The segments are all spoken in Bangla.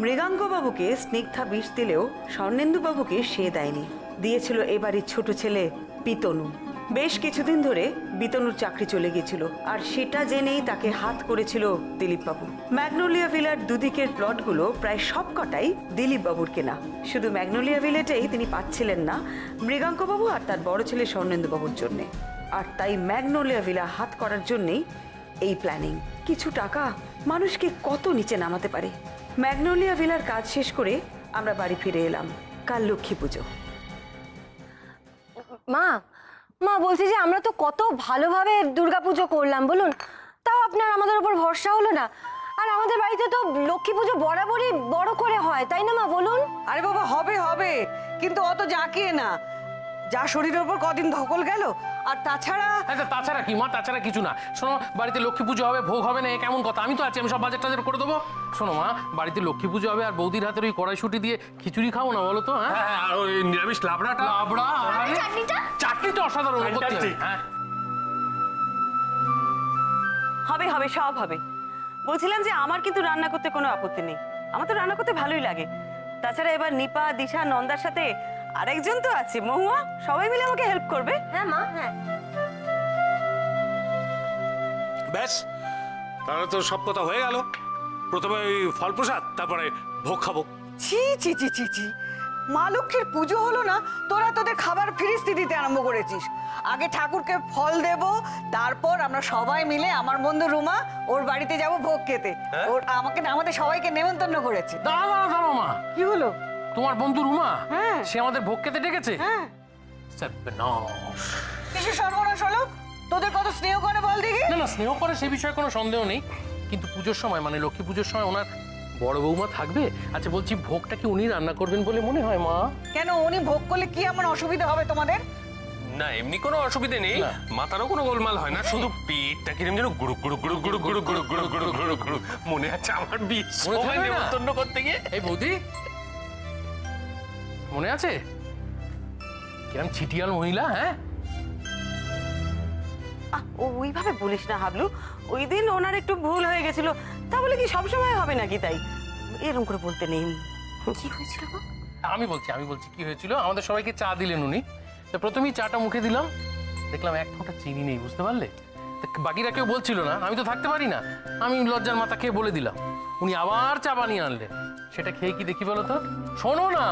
মৃগাঙ্কবাবুকে স্নিগ্ধা বিষ দিলেও স্বর্ণেন্দুবাবুকে সে দেয়নি, দিয়েছিল এবারের ছোট ছেলে পিতনু। বেশ কিছুদিন ধরে বিতনুর চাকরি চলে গিয়েছিল, আর সেটা জেনেই তাকে হাত করেছিল দিলীপবাবু। ম্যাগনোলিয়া ভিলার দুদিকের প্লটগুলো প্রায় সবকটাই দিলীপবাবুর কেনা। শুধু ম্যাগনোলিয়া ভিলেটেই তিনি পাচ্ছিলেন না মৃগাঙ্কবাবু আর তার বড় ছেলে স্বর্ণেন্দুবাবুর জন্যে। আর তাই ম্যাগনোলিয়া ভিলা হাত করার জন্যেই এই প্ল্যানিং। কিছু টাকা মানুষকে কত নিচে নামাতে পারে। ম্যাগনোলিয়া ভিলার কাজ শেষ করে আমরা বাড়ি ফিরে এলাম। কাল লক্ষ্মী পুজো। মা মা বলছি যে আমরা তো কত ভালোভাবে দুর্গাপুজো করলাম বলুন, তাও আপনার আমাদের উপর ভরসা হলো না। আর আমাদের বাড়িতে তো লক্ষ্মী পুজো বরাবরই বড় করে হয়, তাই না মা বলুন? আরে বাবা, হবে হবে, কিন্তু অত জাঁকিয়ে না। যা শরীরের উপর কদিন ধকল গেল। আর তাছাড়া তাছাড়া কি মা? তাছাড়া কিছু না। শোনো, বাড়িতে লক্ষ্মী পুজো হবে, ভোগ হবে না, কেমন কথা? আমি তো আছি, আমি সব বাজেট টাজেট করে দেবো। শোনো মা, বাড়িতে লক্ষ্মী পুজো হবে আর বৌদির হাতের ওই কড়াইশুঁটি দিয়ে খিচুড়ি খাবো না বলো তো? হ্যাঁ, আর ওই নিরামিষ লাবড়া চাটনি তো অসাধারণ। হ্যাঁ, হবে হবে, সব হবে। বলছিলাম যে আমার কিন্তু রান্না করতে কোনো আপত্তি নেই, আমার তো রান্না করতে ভালোই লাগে। তাছাড়া এবার নিপা, দিশা, নন্দার সাথে আরেকজন তো আছে, মহুয়া, সবাই মিলে আমাকে হেল্প করবে। হ্যাঁ মা, হ্যাঁ। ব্যাস, তাহলে তো সব কথা হয়ে গেল। প্রথমে ওই ফল প্রসাদ, তারপরে ভোগ খাবো। ছি ছি ছি ছি ছি, মা লক্ষ্মীর পুজো হলো না, তোরা তোদের খাবার ফিরিস্তি দিতে আরম্ভ করেছিস। আগে ঠাকুরকে ফল দেব, তারপর আমরা সবাই মিলে, আমার বন্ধু রুমা, ওর বাড়িতে যাব ভোগ খেতে। ওর আমাদের সবাইকে নেমন্তন্ন করেছে। দাঁড়াও মা, কি হলো? তোমার বন্ধু রুমা? হ্যাঁ। সে আমাদের ভোগ খেতে ডেকেছে? হ্যাঁ। কিসের সর্বনাশ হলো? তোদের কত স্নেহ করে বল দেখি। না, স্নেহ করে সে বিষয়ে কোনো সন্দেহ নেই, কিন্তু পুজোর সময়, মানে লক্ষ্মী পুজোর সময় ওনার বড় বৌমা থাকবে। আচ্ছা বলছি, ভোগটা কি উনি রান্না করবেন বলে মনে হয় মা? কেন, উনি ভোগ করলে কি এমন অসুবিধা হবে তোমাদের? না, এমনি কোনো অসুবিধা নেই, মাথারও কোনো গোলমাল হয় না, শুধু পেটটা কিরম যেন গুড়ু গুড়ু গুড়ু গুড়ু গুড়ু গুড়ু গুড়ু গুড়ু গুড়ু গুড়ু মনে আছে আমার বিয়ে সবাই নেমন্তন্ন করতে গিয়ে। এই বৌদি, মনে আছে কিরম ছিটিয়াল মহিলা? হ্যাঁ, ওইভাবে বলিস না হাবলু, ওই দিন ওনার একটু ভুল হয়ে গেছিল, তা বলে কি সবসময় হবে নাকি? তাই এরকম করে বলতে নেই। কি হয়েছিল গো? আমি বলছি কি হয়েছিল। আমাদের সবাইকে চা দিলেন উনি, তো প্রথমেই চাটা মুখে দিলাম, দেখলাম এক ফোঁটা চিনি নেই, বুঝতে পারলে? বাকিরা কেউ বলছিল না, আমি তো থাকতে পারি না, আমি লজ্জার মাথা খেয়ে বলে দিলাম। উনি আবার চা বানিয়ে আনলেন, সেটা খেয়ে কি দেখি বলো তো? শোনো না,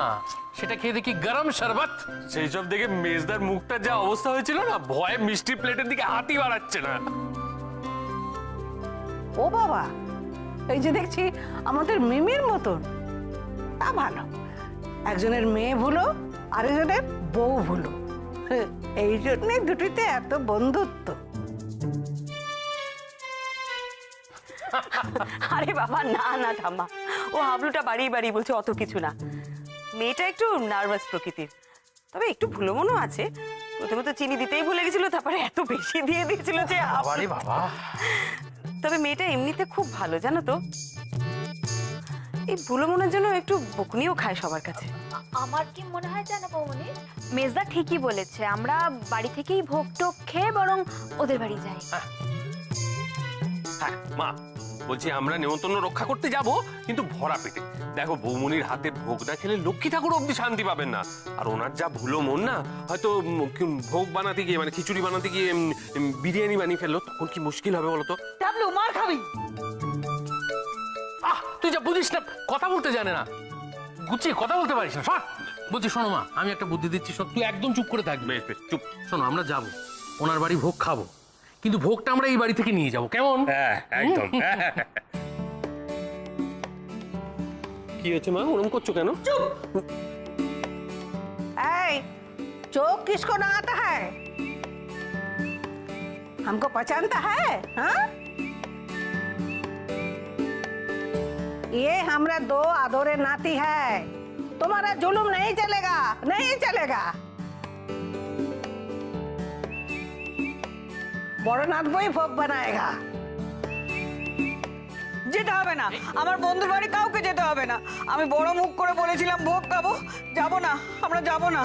সেটা খেয়ে দেখি গরম শরবত। সেই সব দেখে মেজদার মুখটা যা অবস্থা হয়েছিল না, ভয়ে মিষ্টি প্লেটের দিকে হাতই বাড়াচ্ছে না। ও বাবা, এই যে দেখছি আমাদের মিমির মতন। তা ভালো, একজনের মেয়ে ভুলো, আরেকজনের বউ ভুলো, এই জন্যই দুটিতে এত বন্ধুত্ব। আরে বাবা, না না ঠাম্মা, ও হাবলুটা বাড়ি বাড়ি বলছে, অত কিছু না। মেয়েটা একটু নার্ভাস প্রকৃতির, তবে একটু ভুলো মনও আছে। প্রথমে তো চিনি দিতেই ভুলে গেছিল, তারপরে এত বেশি দিয়ে দিয়েছিল যে বাবা। তবে মেয়েটা এমনিতে খুব ভালো, জানো তো। এই ভুলো মনের জন্য একটু বকুনিও খায় সবার কাছে। আমার কি মনে হয় জানো বৌমনি, মেজদা ঠিকই বলেছে, আমরা বাড়ি থেকেই ভোগ টোগ খেয়ে বরং ওদের বাড়ি যাই। হ্যাঁ মা, বলছি আমরা নেমন্তন্ন রক্ষা করতে যাব, কিন্তু ভরা পেটে। দেখো, বৌমনির হাতের ভোগ না খেলে লক্ষ্মী ঠাকুর অব্দি শান্তি পাবেন না। আর ওনার যা ভুলো মন না, হয়তো ভোগ বানাতে গিয়ে, মানে খিচুড়ি বানাতে গিয়ে বিরিয়ানি বানিয়ে ফেললো, তখন কি মুশকিল হবে বলো তো? ডাবলু, মার খাবি। তুই যা বুঝিস না, কথা বলতে জানে না, গুছিয়ে কথা বলতে পারিস না। সর বলছি। শোনো মা, আমি একটা বুদ্ধি দিচ্ছি, তুই একদম চুপ করে থাকবি। বেশ চুপ। শোনো, আমরা যাবো ওনার বাড়ি, ভোগ খাবো, কিন্তু ভোগটা আমরা এই বাড়ি থেকে নিয়ে যাবো, কেমন? হ্যাঁ একদম। কি হয়েছে মা, ওরম করছো কেন? ऐ, चोक किसको ना आता है? हमको पहचानता है? हाँ? ये हमरा दो आदोरे नाती है, तुम्हारा जुलुम नहीं चलेगा, नहीं चलेगा। बड़ो नाथ को ही भोग बनाएगा। যেতে হবে না, আমার বন্ধুর বাড়ি কাউকে যেতে হবে না। আমি বড় মুখ করে বলেছিলাম ভোগ খাবো, যাব না, আমরা যাব না।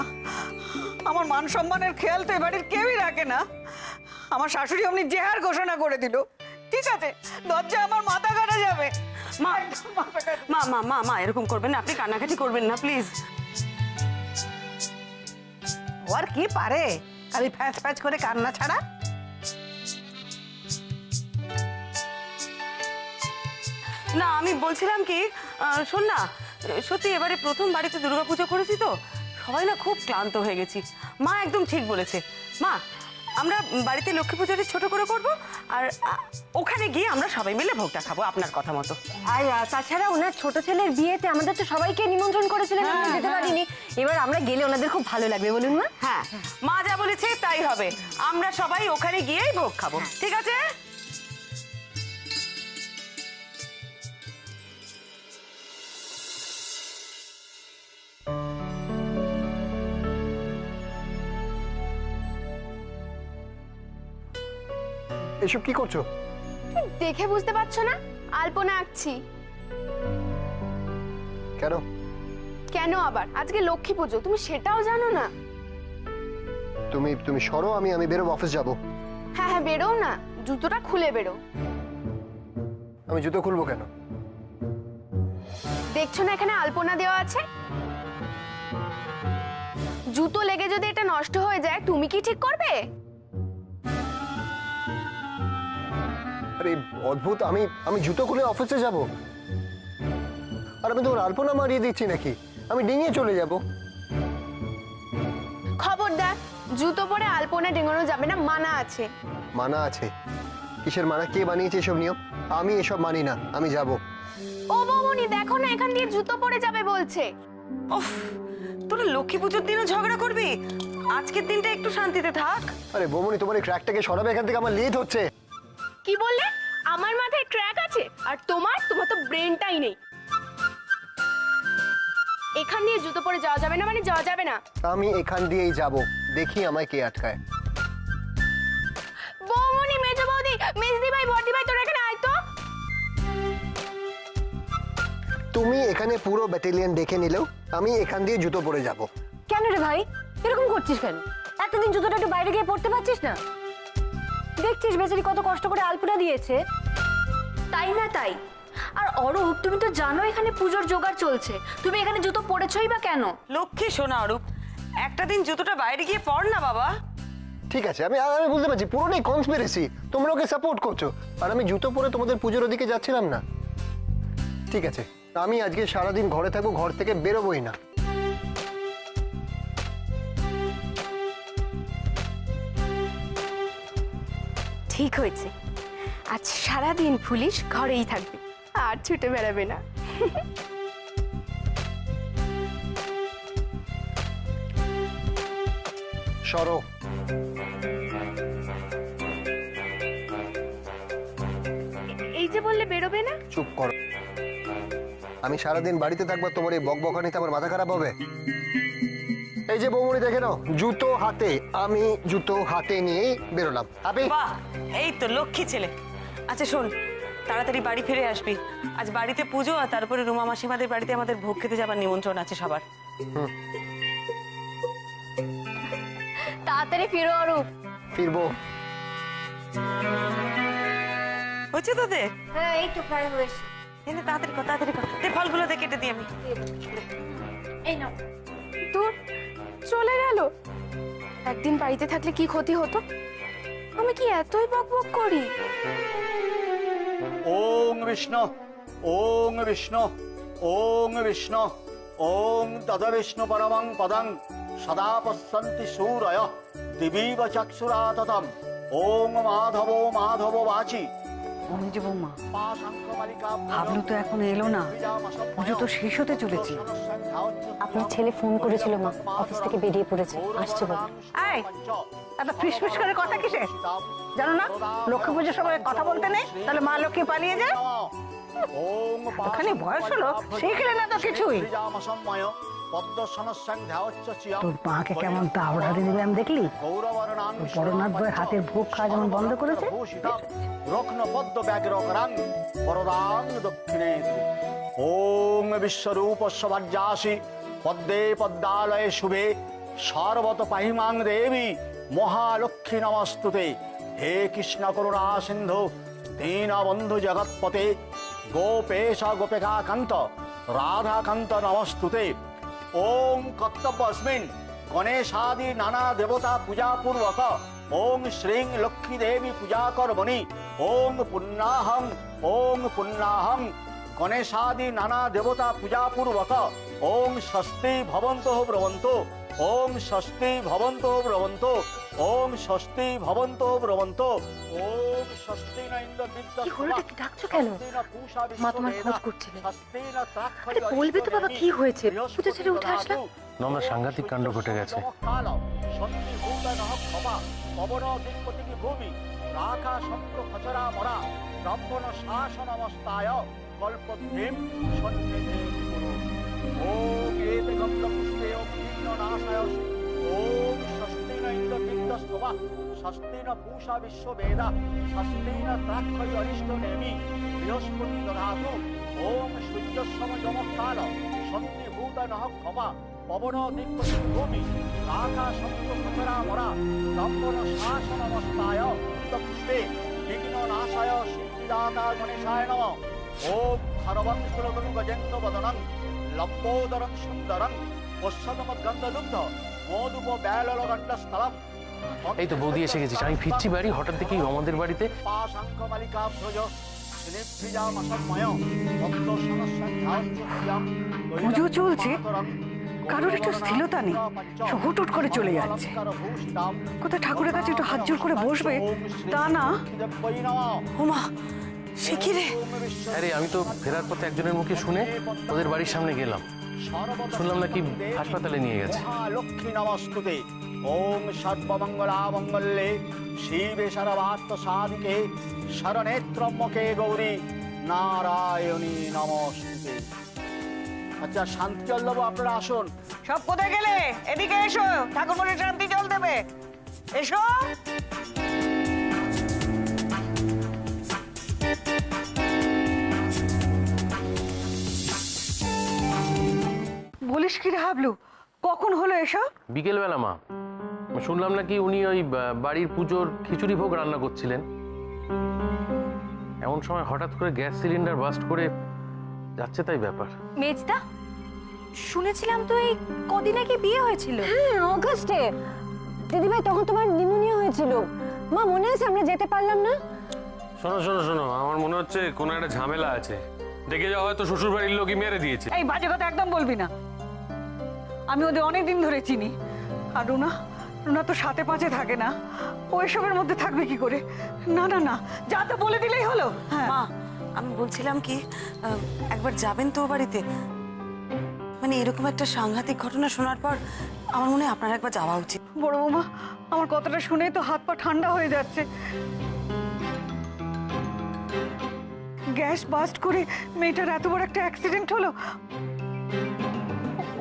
আমার মান সম্মানের খেয়াল তো এ বাড়ির কেউই রাখে না। আমার শাশুড়ি অমনি জেহার ঘোষণা করে দিল, ঠিক আছে, দরজা আমার মাথা কাটা যাবে। মা মা মা মা মা এরকম করবেন না, আপনি কান্নাকাটি করবেন না প্লিজ। ও আর কি পারে, খালি ফ্যাচ ফ্যাচ করে কান্না ছাড়া। না আমি বলছিলাম কি, শোন না, সত্যি এবারে প্রথম বাড়িতে দুর্গাপুজো করেছি তো, সবাই না খুব ক্লান্ত হয়ে গেছি। মা একদম ঠিক বলেছে। মা আমরা বাড়িতে লক্ষ্মী পুজোটা ছোট করে করব, আর ওখানে গিয়ে আমরা সবাই মিলে ভোগটা খাবো আপনার কথা মতো। আর তাছাড়া ওনার ছোট ছেলের বিয়েতে আমাদের তো সবাইকে নিমন্ত্রণ করেছিলেন, আমরা যেতে পারিনি। এবার আমরা গেলে ওনাদের খুব ভালো লাগবে, বলুন মা? হ্যাঁ, মা যা বলেছে তাই হবে, আমরা সবাই ওখানে গিয়েই ভোগ খাবো, ঠিক আছে? এসব কি করছো? দেখে বুঝতে পারছো না? আলপনা আঁকছি। কেন? কেন আবার? আজকে লক্ষ্মী পুজো, তুমি সেটাও জানো না? তুমি তুমি সরো, আমি বেরোবো, অফিস যাব। হ্যাঁ হ্যাঁ, বেরো না, জুতোটা খুলে বেরো। আমি জুতো খুলবো কেন? দেখছো না এখানে আলপনা দেওয়া আছে? জুতো লেগে যদি এটা নষ্ট হয়ে যায়, তুমি কি ঠিক করবে? আরে অদ্ভুত, আমি জুতো খুলে অফিসে যাব? আর আমি তোমার আলপনা মারিয়ে দিচ্ছি নাকি? আমি ডিঙিয়ে চলে যাব। খবরদার, জুতো পরে আলপনা ডিঙানো যাবে না, মানা আছে। মানা আছে? কিসের মানা? কে বানিয়েছে এসব নিয়ম? আমি এসব মানি না, আমি যাব। ও বৌমনি, দেখো না এখান দিয়ে জুতো পরে যাবে বলছে। উফ, তোরা লক্ষ্মী পুজোর দিনও ঝগড়া করবি? আজকের দিনটা একটু শান্তিতে থাক। আরে বৌমনি, তোমার এই ট্র্যাকটাকে সরাবে এখান থেকে, আমার লেট হচ্ছে। কি বললে? আমার মাথায় ট্র্যাক আছে আর তোমার তো ব্রেনটাই নেই। এখান দিয়ে জুতো পরে যাওয়া যাবে না মানে যাওয়া যাবে না। আমি এখান দিয়েই যাব, দেখি আমায় কে আটকায়। বৌমনি, মেজো বৌদি, মেজদি ভাই, বড়দি ভাই, তোরা এখানে আয় তো। তুমি এখানে পুরো ব্যাটালিয়ন দেখে নিলেও আমি এখান দিয়ে জুতো পরে যাব। কেন রে ভাই, এরকম করছিস কেন? এতদিন জুতোটা একটু বাইরে গিয়ে পড়তে পারছিস না? দেখছিস বেচারি কত কষ্ট করে আলপনা দিয়েছে। তাই না তাই? আর অরূপ, তুমি তো জানো এখানে পুজোর জোগাড় চলছে, তুমি এখানে জুতো পরেছই বা কেন? লক্ষ্মী সোনা অরূপ, একটা দিন জুতোটা বাইরে গিয়ে পড় না বাবা। ঠিক আছে, আমি বুঝতে পারছি পুরোটাই কনস্পিরেসি, তোমরা ওকে সাপোর্ট করছো, আর আমি জুতো পরে তোমাদের পুজোর ওদিকে যাচ্ছিলাম না। ঠিক আছে, আমি আজকে সারাদিন ঘরে থাকবো, ঘর থেকে বেরোবোই না। ঠিক হয়েছে, আজ সারাদিন পুলিশ ঘরেই থাকবে আর ছুটে বেড়াবে না। সরো। এই যে বললে বেরোবে না। চুপ করো। আমি সারাদিন বাড়িতে থাকবো, তোমার এই বকবকানিতে আমার মাথা খারাপ হবে? এই যে বৌমনি, দেখে নাও, জুতো হাতে, আমি জুতো হাতে নিয়েই বেরোলাম। হ্যাপি? বাহ, এই তো লক্ষ্মী ছেলে। আচ্ছা শোন, তাড়াতাড়ি বাড়ি ফিরে আসবি, আজ বাড়িতে পুজো, আর তারপরে রুমা মাসিমাদের বাড়িতে আমাদের ভোগ খেতে যাবার নিমন্ত্রণ আছে সবার। তাড়াতাড়ি ফিরো অরূপ। ফিরবো। হচ্ছে তোদের? হ্যাঁ, এই তো প্রায় হয়েছে। এনে তাড়াতাড়ি কর, তাড়াতাড়ি কর, ফলগুলো দিয়ে কেটে দিই আমি। এই নাও। দূর, চলে গেল। একদিন বাড়িতে থাকলে কি ক্ষতি হতো? আমি কি এতই বকবক করি? ওং বিষ্ণু, ওং বিষ্ণু, ওং বিষ্ণু, ওং তদ বিষ্ণু পরমং পদং সদা পশ্যন্তি সূরয় দিবীব চক্ষুরা ততম। ওং মাধব মাধব বাচি। যে বৌমা, হাবলু তো এখন এলো না, পুজো তো শেষ হতে চলেছে। আপনার ছেলে ফোন করেছিল মা, অফিস থেকে বেরিয়ে পড়েছে, আসছে বলে। এই, এত ফিসফিস করে কথা কিসে? জানো না লক্ষ্মী পুজোর সময় কথা বলতে নেই, তাহলে মা লক্ষ্মী পালিয়ে যায়। এতখানি বয়স হলো, শিখলে না তো কিছুই। তোর মাকে কেমন দাওড়াতে দিলাম দেখলি? বড়নাথ বইয়ের হাতের ভোগ খাওয়া যেমন বন্ধ করেছে। রত্ন পদ্ম ব্যাঘ্র করাং বরদাং দক্ষিণে। ওং বিশ্বরূপ সবার্যাসি পদ্মে পদ্মালয়ে শুভে সর্বত পাহিমাং দেবী মহালক্ষ্মী নমস্তুতে। হে কৃষ্ণ করুণা সিন্ধু দীনবন্ধু জগৎপতে গোপেশ গোপিকাকান্ত রাধাকান্ত নমস্তুতে। ওং কর্তব্যস্মিন গণেশাদি নানা দেবতা পূজা পূর্বক ওং শ্রীং লক্ষ্মী দেবী পূজা কর্মণি ওং পুণ্যাহং গণেশাদি নানা দেবতা পূজা পূর্বক ওং স্বস্তি ভবন্তঃ ব্রবন্তু ওং স্বস্তি ভবন্তঃ ব্রবন্তু ওং স্বস্তি ভবন্তঃ ব্রবন্তু ওং স্বস্তি ন ইন্দ্র কি হলো? কি ডাকছো কেন? মা তোমার খোঁজ করছিল। আরে বলবে তো বাবা কি হয়েছে? পুজো ছেড়ে উঠে আসলাম। আমরা সাংঘাতিক কাণ্ড ঘটে গেছে। পবন দিকপতি ভূমি রাখা সন্ত খচরা মরা ব্রাহ্মণ শাসন অবস্থায় কল্পদ্রেম সন্নিধে গুরু। ওম এতে গন্ধ পুষ্পে বিভিন্ন নাশায় ওম ষষ্ঠী ন ইন্দ্র বিদ্যস্তবা ষষ্ঠী ন পূষা বিশ্ববেদা ষষ্ঠী ন ত্রাক্ষরি অরিষ্ট নেমি বৃহস্পতি দধাতু। ওম সূর্যসম যমকাল সন্নিভূত নহ ক্ষমা পবন দিকপতি ভূমি রাখা সন্ত খচরা মরা ব্রাহ্মণ শাসন অবস্থায় পুষ্পে বিঘ্ন নাশায় সিদ্ধিদাতা গণেশায় নমঃ। ওম হরবংশুলগনু গজেন্দ্র বদনং লম্বোদরং সুন্দরং পশ্চাদমদ্গন্ধলুব্ধ মধুপ ব্যাললগণ্ড স্থলম। এই তো বৌদি এসে গেছিস। আমি ফিরছি বাড়ি, হঠাৎ দেখি আমাদের বাড়িতে পাশাঙ্ক মালিকা ভ্রজ স্নিগ্ধিজামসন্ময় ভক্ত সনসন্ধ্যাম। পুজো চলছে, কারোর একটু স্থিরতা নেই, সব হুটহুট করে চলে যাচ্ছে। কোথায় ঠাকুরের কাছে একটু হাত জোর করে বসবে তা না। ওমা, সে কি রে? আরে আমি তো ফেরার পথে একজনের মুখে শুনে ওদের বাড়ির সামনে গেলাম, শুনলাম নাকি হাসপাতালে নিয়ে গেছে। লক্ষ্মী নমস্তুতে। ওম সর্বমঙ্গলামঙ্গলে শিবে সর্বার্থ সাধিকে শরণেত্রম্যকে গৌরী নারায়ণী নমস্তুতে। আচ্ছা শান্তি জল দেবো, আপনারা আসুন। সব কোথায় গেলে? এদিকে এসো, ঠাকুরমণি শান্তি জল দেবে। এসো। বলিস কি রে হাবলু, কখন হলো এসব? বিকেলবেলা মা, শুনলাম নাকি উনি ওই বাড়ির পুজোর খিচুড়ি ভোগ রান্না করছিলেন। এমন সময় হঠাৎ করে গ্যাস সিলিন্ডার বাস্ট করে যাচ্ছে, তাই ব্যাপার। মেজদা, শুনেছিলাম তো এই কদিন আগে বিয়ে হয়েছিল। হ্যাঁ, অগাস্টে। দিদিভাই তখন তোমার নিউমোনিয়া হয়েছিল। মা মনে আছে আমরা যেতে পারলাম না? শোনো শোনো শোনো, আমার মনে হচ্ছে কোনো একটা ঝামেলা আছে। দেখে যাওয়া হয়তো শ্বশুর বাড়ির লোকই মেরে দিয়েছে। এই বাজে কথা একদম বলবি না, আমি ওদের অনেক দিন ধরে চিনি। আর রুনা তো সাথে পাঁচে থাকে না, ও এসবের মধ্যে থাকবে কি করে? না না না, যা তো বলে দিলেই হলো। হ্যাঁ মা, আমি বলছিলাম কি, একবার যাবেন তো ও বাড়িতে? মানে এরকম একটা সাংঘাতিক ঘটনা শোনার পর আমার মনে হয় আপনার একবার যাওয়া উচিত। বড় বৌমা, আমার কথাটা শুনে তো হাত পা ঠান্ডা হয়ে যাচ্ছে। গ্যাস বাস্ট করে মেয়েটার এত বড় একটা অ্যাক্সিডেন্ট হলো।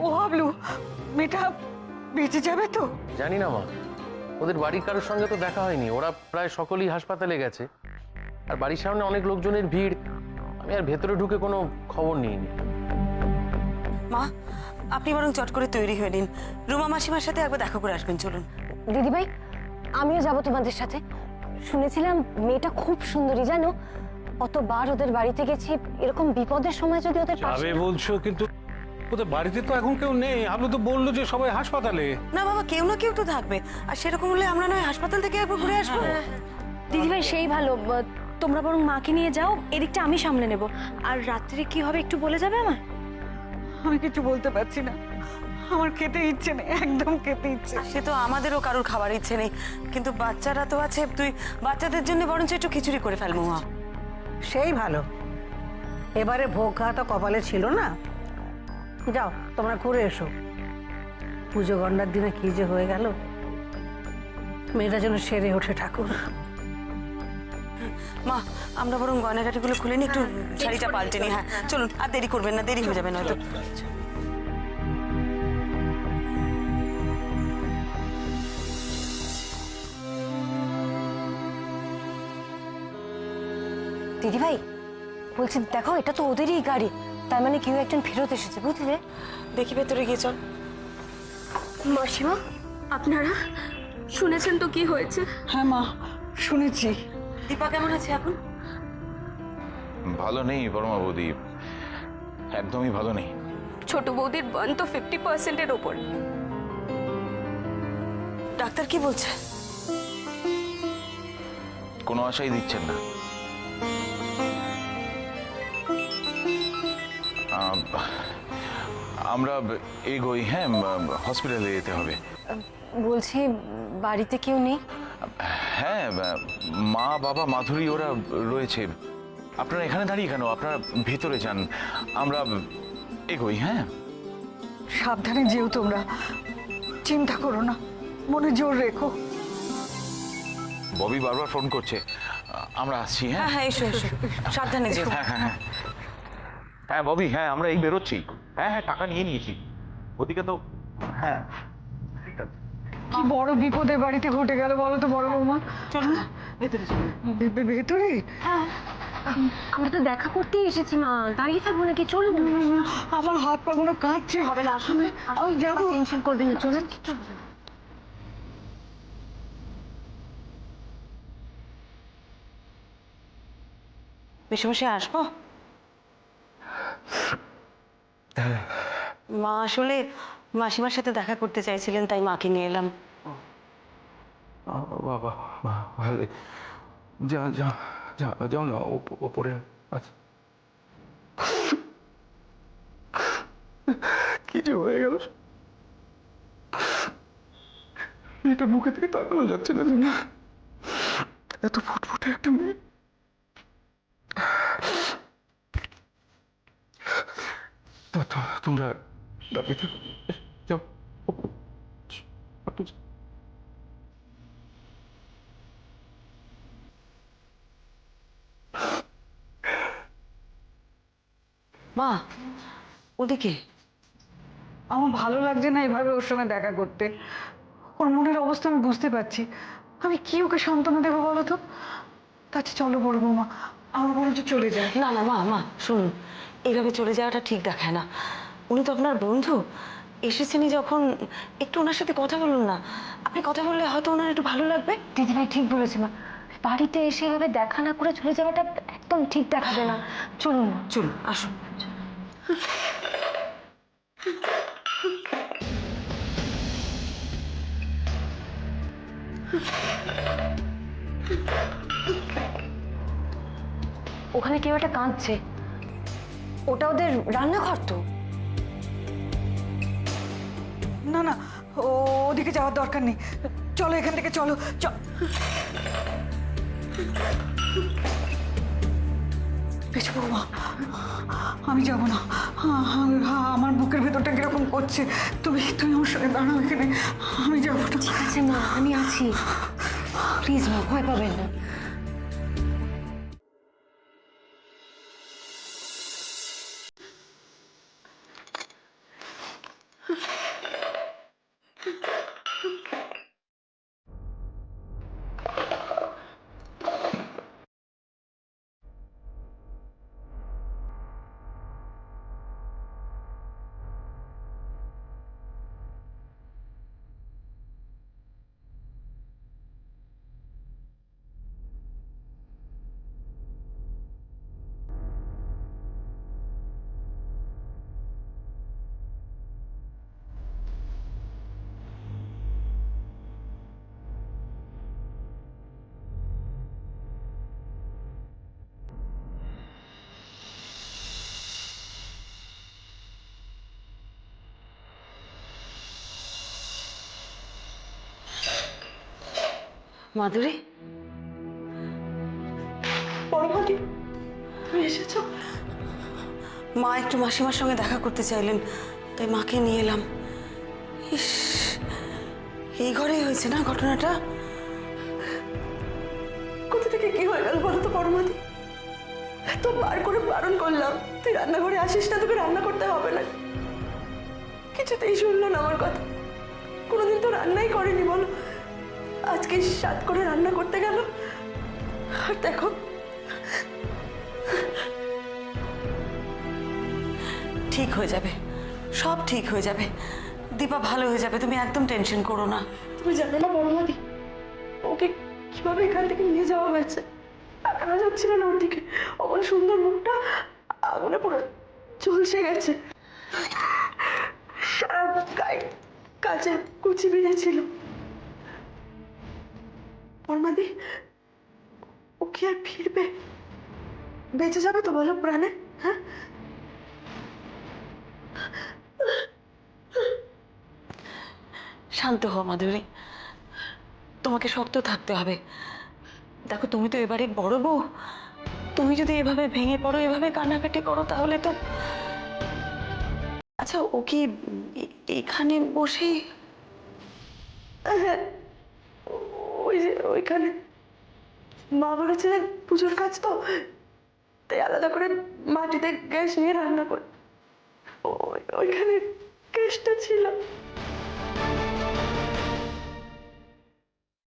ও হাবলু, মেয়েটা বেঁচে যাবে তো? জানি না মা, ওদের বাড়ির কারোর সঙ্গে তো দেখা হয়নি। ওরা প্রায় সকলেই হাসপাতালে গেছে, আর বাড়ির সামনে অনেক লোকজনের ভিড়। আমি আর ভেতরে ঢুকে কোনো খবর নিইনি। মা, আপনি বরং চট করে তৈরি হয়ে নিন, রুমা মাসিমার সাথে একবার দেখা করে আসবেন। চলুন। দিদিভাই, আমিও যাব তোমাদের সাথে। শুনেছিলাম মেয়েটা খুব সুন্দরী, জানো? কতবার ওদের বাড়িতে গেছি, এরকম বিপদের সময় যদি ওদের পাশে যাবে বলছো, কিন্তু ওদের বাড়িতে তো এখন কেউ নেই। আপনি তো বললো যে সবাই হাসপাতালে। না বাবা, কেউ না কেউ তো থাকবে, আর সেরকম হলে আমরা নয় হাসপাতাল থেকে একবার ঘুরে আসবো। দিদিভাই সেই ভালো, তোমরা বরং মাকে নিয়ে যাও, এদিকটা আমি সামলে নেব। আর রাত্রে কি হবে একটু বলে যাবে আমার? আমি কিছু বলতে পারছি না, আমার খেতে ইচ্ছে নেই, একদম খেতে ইচ্ছে। সে তো আমাদেরও কারোর খাবার ইচ্ছে নেই, কিন্তু বাচ্চারা তো আছে। তুই বাচ্চাদের জন্য বরঞ্চ একটু খিচুড়ি করে ফেলবো। মা, সেই ভালো। এবারে ভোগ খাওয়া তো কপালে ছিল না। যাও তোমরা ঘুরে এসো। পুজো গন্ডার দিনে কি যে হয়ে গেল, মেয়েটা যেন সেরে ওঠে ঠাকুর। মা, আমরা বরং গয়নাগাটিগুলো খুলে নিই, একটু শাড়িটা পাল্টে নিই। হ্যাঁ চলুন, আর দেরি করবেন না, দেরি হয়ে যাবে নয়তো। দিদিভাই বলছি, দেখো এটা তো ওদেরই গাড়ি, তার মানে কেউ একজন ফেরত এসেছে, বুঝলে? দেখি ভেতরে গিয়ে চল। মাসিমা, আপনারা শুনেছেন তো কি হয়েছে? হ্যাঁ মা, শুনেছি। দীপা কেমন আছে এখন? ভালো নেই পরমা বৌদি, একদমই ভালো নেই। ছোট বৌদির বার্ন তো 50%-এর ওপর। ডাক্তার কি বলছে? কোনো আশাই দিচ্ছেন না। আমরা এগোই, হ্যাঁ হসপিটালে যেতে হবে। বলছি বাড়িতে কেউ নেই? হ্যাঁ, মা বাবা মাধুরী ওরা রয়েছে। আপনারা এখানে দাঁড়িয়ে কেন? আপনারা ভেতরে যান, আমরা এগোই। হ্যাঁ, সাবধানে যেও তোমরা, চিন্তা করো না, মনে জোর রেখো। ববি বারবার ফোন করছে, আমরা আসছি। হ্যাঁ হ্যাঁ হ্যাঁ, এসো এসো, সাবধানে যেও। হ্যাঁ হ্যাঁ হ্যাঁ হ্যাঁ ববি, হ্যাঁ আমরা এই বেরোচ্ছি। হ্যাঁ হ্যাঁ, টাকা নিয়ে নিয়েছি ওদিকে তো। হ্যাঁ, কি বড় বিপদে বাড়িতে ঘটে গেল বলো তো বড় বৌমা। চলো ভেতরে। আমরা তো দেখা করতেই এসেছি মা, দাঁড়িয়ে থাকবো নাকি? চলুন। আমার হাত পা গুলো কাঁপছে। হবে না, আসলে আমি যাবো। টেনশন করবেন না, চলুন। মেশামশাই আসবো? মা আসলে মাসিমার সাথে দেখা করতে চাইছিলেন, তাই মাকে নিয়ে এলাম। বাবা ভালো, যা যা যা, যাও না ওপরে। আচ্ছা, কি যে হয়ে গেল, এটা বুকে থেকে তাকানো যাচ্ছে না। এত ফুটফুটে একটা মেয়ে। তোমরা দাবি থাকো, যাও। মা ওদিকে। আমার ভালো লাগছে না এভাবে ওর সঙ্গে দেখা করতে। ওর মনের অবস্থা আমি বুঝতে পারছি। আমি কি ওকে সান্ত্বনা দেবো বলো তো? তাতে চলো বড় বৌমা, আমার বরঞ্চ চলে যায়। না না মা, মা শুনুন, এইভাবে চলে যাওয়াটা ঠিক দেখায় না। উনি তো আপনার বন্ধু, এসেছেনই যখন, একটু ওনার সাথে কথা বলুন না। আপনি কথা বললে হয়তো ওনার একটু ভালো লাগবে। দিদিভাই ঠিক বলেছে মা, বাড়িতে এসে এভাবে দেখা না করে চলে যাওয়াটা একদম ঠিক দেখাবে না। চলুন না। চলুন, আসুন। ওখানে কেউ একটা কাঁদছে, ওটা ওদের রান্নাঘর তো। না না, ওদিকে যাওয়ার দরকার নেই, চলো এখান থেকে, চলো। পেছু বৌমা, আমি যাবো না। আমার বুকের ভেতরটা কিরকম করছে। তুমি আমার সঙ্গে দাঁড়াও এখানে, আমি যাবো না। ঠিক আছে মা, আমি আছি, প্লিজ মা, ভয় পাবেন না। মাধুরী, বড়মাদি, তুমি এসেছো? মা একটু মাসিমার সঙ্গে দেখা করতে চাইলেন, তাই মাকে নিয়ে এলাম। ইস, এই ঘরেই হয়েছে না ঘটনাটা? কোথা থেকে কি হয়ে গেল বলো তো বড়মাদি? তো বার করে বারণ করলাম, তুই রান্নাঘরে আসিস না, তোকে রান্না করতে হবে না। কিছুতেই শুনলো না আমার কথা। কোনোদিন তো রান্নাই করেনি বলো, আজকে সাত করে রান্না করতে গেল। আর দেখো, ঠিক হয়ে যাবে, সব ঠিক হয়ে যাবে। দীপা ভালো হয়ে যাবে, তুমি একদম টেনশন করো না। তুমি জানো না বড়মাদি, ওকে কিভাবে এখান থেকে নিয়ে যাওয়া হয়েছে? তাকানো যাচ্ছিল না ওর দিকে। অমন সুন্দর মুখটা আগুনে পুরো ঝলসে গেছে, সারা গায়ে কাচের কুচি বেরিয়েছিল। পরমাদি, ও কি আর ফিরবে? বেঁচে যাবে তো বলো প্রাণে? হ্যাঁ, শান্ত হও মাধুরী, তোমাকে শক্ত থাকতে হবে। দেখো, তুমি তো এবারে বড় বউ, তুমি যদি এভাবে ভেঙে পড়ো, এভাবে কান্নাকাটি করো, তাহলে তো। আচ্ছা, ও কি এখানে বসেই? ওই যে ওইখানে মা বলেছিলেন পুজোর কাজ তো, তাই আলাদা করে মাটিতে গ্যাস নিয়ে রান্না করে ওইখানে গ্যাসটা ছিল।